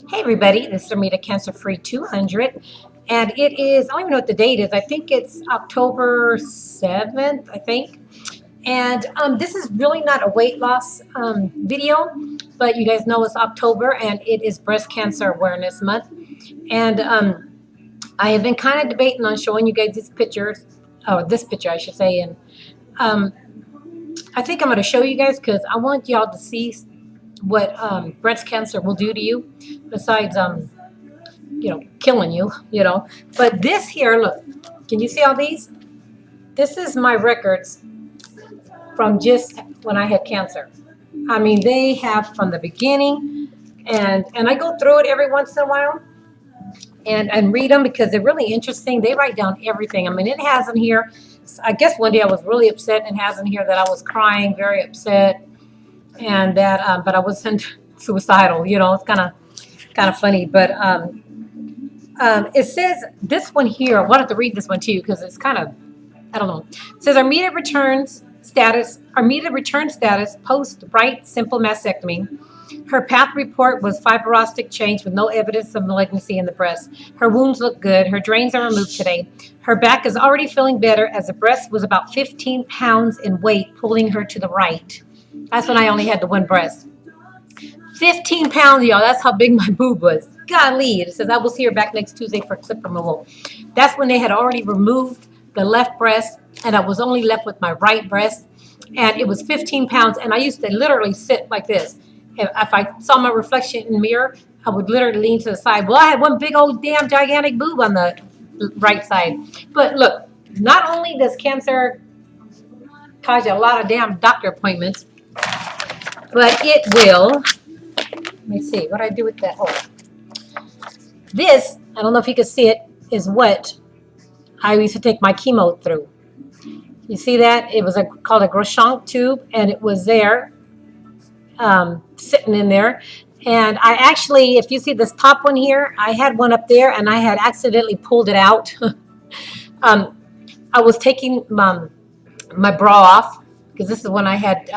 Hey everybody, this is Amita Cancer Free 200, and it is, I don't even know what the date is. I think it's October 7th, I think. And this is really not a weight loss video, but you guys know it's October and it is Breast Cancer Awareness Month. And I have been kind of debating on showing you guys these pictures, or this picture, I should say. And um, I think I'm going to show you guys because I want y'all to see what breast cancer will do to you, besides killing you, But this here, look, can you see all these? This is my records from just when I had cancer. I mean, they have from the beginning, and I go through it every once in a while and read them because they're really interesting. They write down everything. I mean, it has in here. I guess one day I was really upset, and it has in here that I was crying, very upset, and that but I wasn't suicidal. It's kind of funny, but it says this one here. I wanted to read this one to you because it's kind of, I don't know. It says our immediate return status post right simple mastectomy. Her path report was fibrostic change with no evidence of malignancy in the breast. Her wounds look good. Her drains are removed today. Her back is already feeling better as the breast was about 15 pounds in weight, pulling her to the right. That's when I only had the one breast. 15 pounds, y'all. That's how big my boob was. Golly. It says I will see her back next Tuesday for clip removal. That's when they had already removed the left breast, and I was only left with my right breast. And it was 15 pounds, and I used to literally sit like this. If I saw my reflection in the mirror, I would literally lean to the side. Well, I had one big old damn gigantic boob on the right side. But look, not only does cancer cause you a lot of damn doctor appointments, but it will, let me see, what I do with that? Oh, this, I don't know if you can see it, is what I used to take my chemo through. You see that? It was called a Groschank tube, and it was there, sitting in there. And I actually, if you see this top one here, I had one up there, and I had accidentally pulled it out. I was taking my bra off, because this is when I had,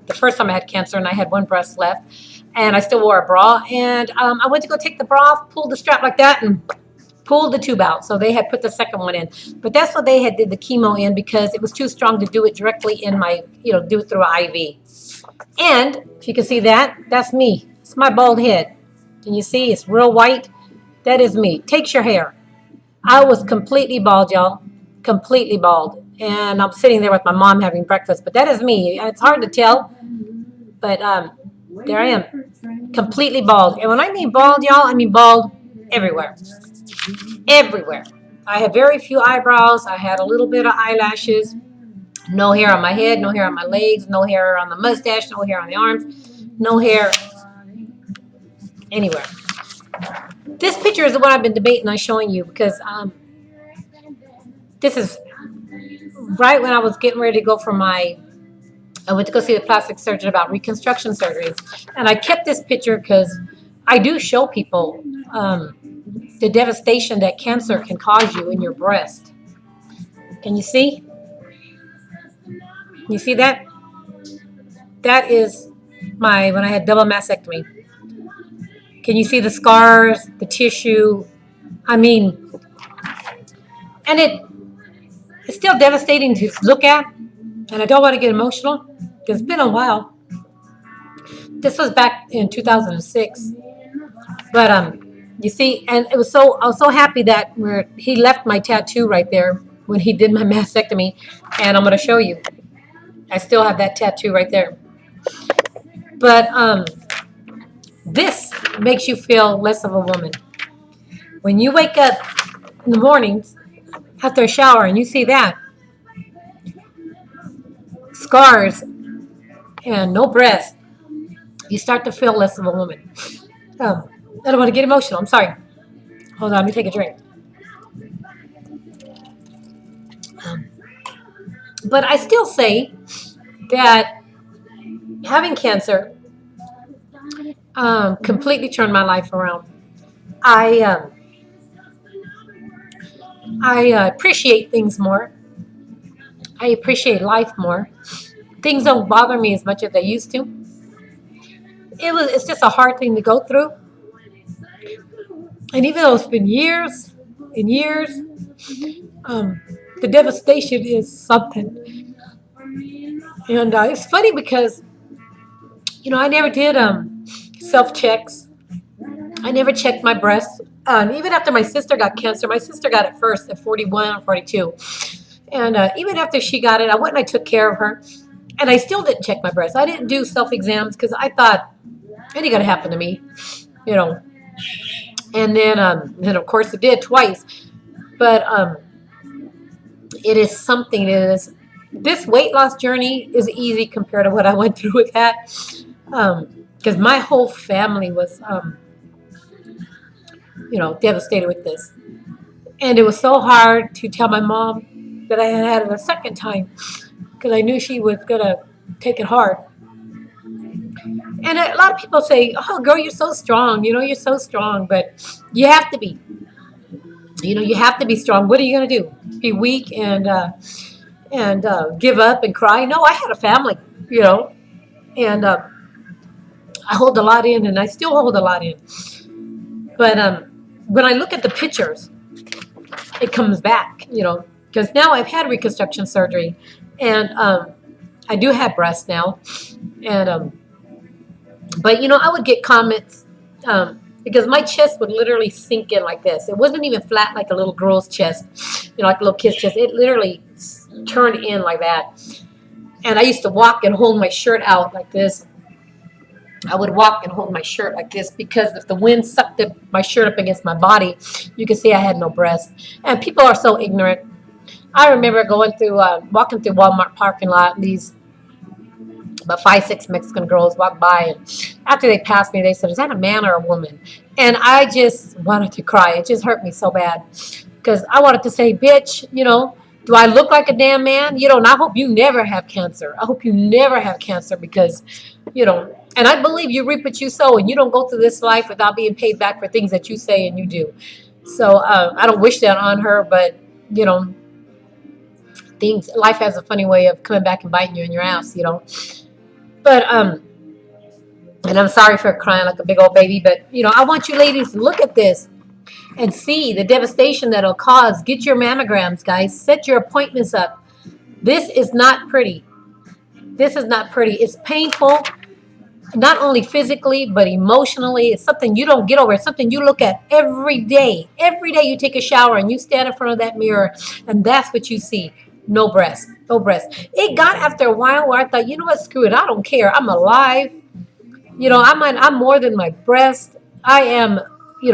the first time I had cancer, and I had one breast left, and I still wore a bra. And I went to go take the bra off, pulled the strap like that, and pulled the tube out. So they had put the second one in. But that's what they had did the chemo in, because it was too strong to do it directly in my, do it through an IV. And if you can see that, that's me. It's my bald head. Can you see? It's real white. That is me. Takes your hair. I was completely bald, y'all. Completely bald. And I'm sitting there with my mom having breakfast. But that is me. It's hard to tell. But there I am. Completely bald. And when I mean bald, y'all, I mean bald everywhere. Everywhere. I had very few eyebrows. I had a little bit of eyelashes. No hair on my head, no hair on my legs, no hair on the mustache, no hair on the arms, no hair anywhere. This picture is the one I've been debating on showing you, because this is right when I was getting ready to go for I went to go see the plastic surgeon about reconstruction surgery. And I kept this picture because I do show people the devastation that cancer can cause you in your breast. Can you see? You see that? That is when I had double mastectomy. Can you see the scars, the tissue? I mean, and it's still devastating to look at. And I don't want to get emotional because it's been a while. This was back in 2006. But you see, and I was so happy that he left my tattoo right there when he did my mastectomy, and I'm going to show you. I still have that tattoo right there. But this makes you feel less of a woman. When you wake up in the mornings after a shower and you see that, scars and no breast, you start to feel less of a woman. I don't want to get emotional. I'm sorry. Hold on, let me take a drink. But I still say that having cancer completely turned my life around. I appreciate things more. I appreciate life more. Things don't bother me as much as they used to. It's just a hard thing to go through. And even though it's been years and years, the devastation is something. And it's funny because, I never did self checks. I never checked my breasts. Even after my sister got cancer, my sister got it first at 41 or 42. And even after she got it, I went and I took care of her. And I still didn't check my breasts. I didn't do self exams because I thought it ain't going to happen to me, you know. And then of course, it did twice. But it is something. This weight loss journey is easy compared to what I went through with that. Because my whole family was, devastated with this. And it was so hard to tell my mom that I had it a second time because I knew she was going to take it hard. And a lot of people say, oh, girl, you're so strong. You're so strong. But you have to be. You have to be strong. What are you going to do? Be weak and give up and cry? No, I had a family, and I hold a lot in, and I still hold a lot in. But when I look at the pictures, it comes back, because now I've had reconstruction surgery, and I do have breasts now, and but I would get comments because my chest would literally sink in like this. It wasn't even flat like a little girl's chest, like a little kid's chest. It literally turned in like that. And I used to walk and hold my shirt out like this. I would walk and hold my shirt like this because if the wind sucked my shirt up against my body, you could see I had no breast. And people are so ignorant. I remember walking through Walmart parking lot, and these about 5, 6 Mexican girls walked by, and after they passed me, they said, is that a man or a woman? And I just wanted to cry. It just hurt me so bad because I wanted to say, bitch, do I look like a damn man? And I hope you never have cancer. I hope you never have cancer because, and I believe you reap what you sow, and you don't go through this life without being paid back for things that you say and you do. So I don't wish that on her, but, life has a funny way of coming back and biting you in your ass, But, and I'm sorry for crying like a big old baby, but, I want you ladies to look at this and see the devastation that it'll cause. Get your mammograms, guys. Set your appointments up. This is not pretty. This is not pretty. It's painful, not only physically, but emotionally. It's something you don't get over. It's something you look at every day. Every day you take a shower and you stand in front of that mirror, and that's what you see. No breast. No breast. It got after a while where I thought, you know what, screw it. I don't care. I'm alive. I'm more than my breast. I am,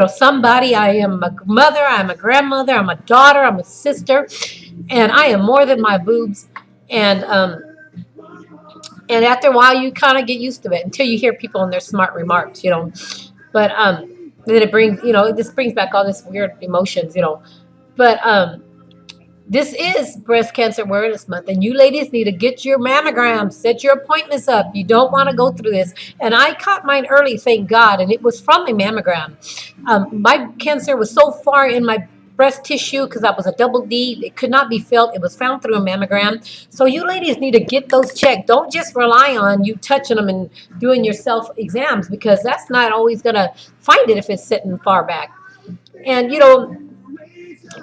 somebody. I am a mother. I'm a grandmother. I'm a daughter. I'm a sister. And I am more than my boobs. And after a while, you kind of get used to it until you hear people in their smart remarks, But then it brings, this brings back all this weird emotions, But this is Breast Cancer Awareness Month, and you ladies need to get your mammograms, set your appointments up. You don't want to go through this. And I caught mine early, thank God, and it was from a mammogram. My cancer was so far in my breast tissue because I was a double D. It could not be felt. It was found through a mammogram. So you ladies need to get those checked. Don't just rely on you touching them and doing your self exams because that's not always going to find it if it's sitting far back. And,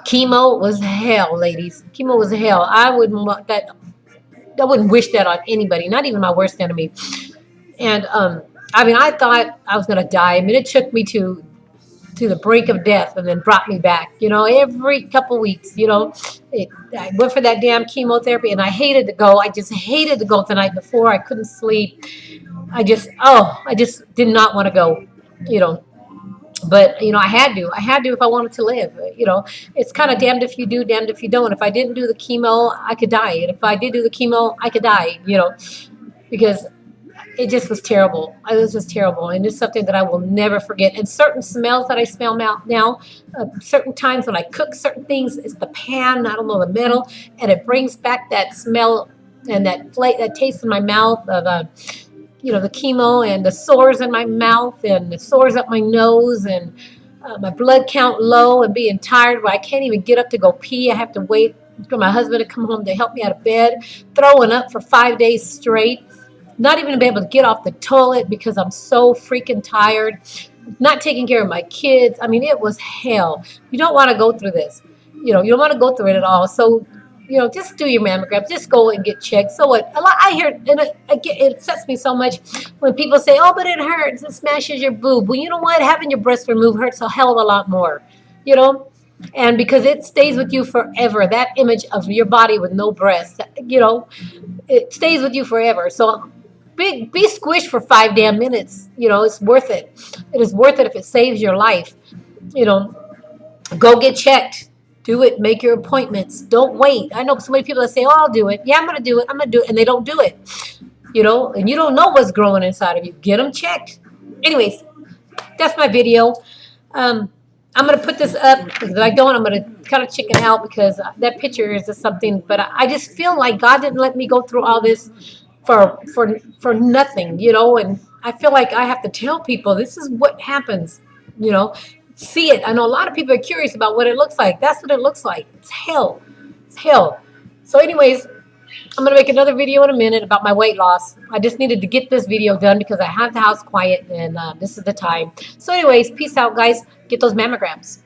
chemo was hell, ladies. Chemo was hell. I wouldn't want that. I wouldn't wish that on anybody, not even my worst enemy. And I thought I was gonna die. It took me to the brink of death, and then brought me back. Every couple weeks. I went for that damn chemotherapy, and I hated to go. I just hated to go the night before. I couldn't sleep. I just did not want to go. But, I had to if I wanted to live. It's kind of damned if you do, damned if you don't. If I didn't do the chemo, I could die. And if I did do the chemo, I could die, because it just was terrible. It was just terrible. And it's something that I will never forget. And certain smells that I smell now, certain times when I cook certain things, it's the pan, I don't know, the metal, and it brings back that smell and that taste in my mouth of the chemo and the sores in my mouth and the sores up my nose and my blood count low and being tired where I can't even get up to go pee. I have to wait for my husband to come home to help me out of bed, throwing up for 5 days straight. not even be able to get off the toilet because I'm so freaking tired, not taking care of my kids. I mean, it was hell. You don't want to go through this. You don't want to go through it at all. So, just do your mammogram. Just go and get checked. So what? A lot I hear, and it upsets me so much when people say, "Oh, but it hurts. It smashes your boob." Well, you know what? Having your breast removed hurts a hell of a lot more. You know, and because it stays with you forever. That image of your body with no breast, it stays with you forever. So be squished for 5 damn minutes. It's worth it. It is worth it if it saves your life. You know, go get checked. Do it. Make your appointments. Don't wait. I know so many people that say, "Oh, I'll do it. Yeah, I'm gonna do it. I'm gonna do it," and they don't do it. And you don't know what's growing inside of you. Get them checked. Anyways, that's my video. I'm gonna put this up because if I don't, I'm gonna kind of chicken out because that picture is just something. But I just feel like God didn't let me go through all this for nothing, And I feel like I have to tell people this is what happens, See it. I know a lot of people are curious about what it looks like. That's what it looks like. It's hell. It's hell. So, anyways, I'm going to make another video in a minute about my weight loss. I just needed to get this video done because I have the house quiet and this is the time. So anyways, peace out, guys. Get those mammograms.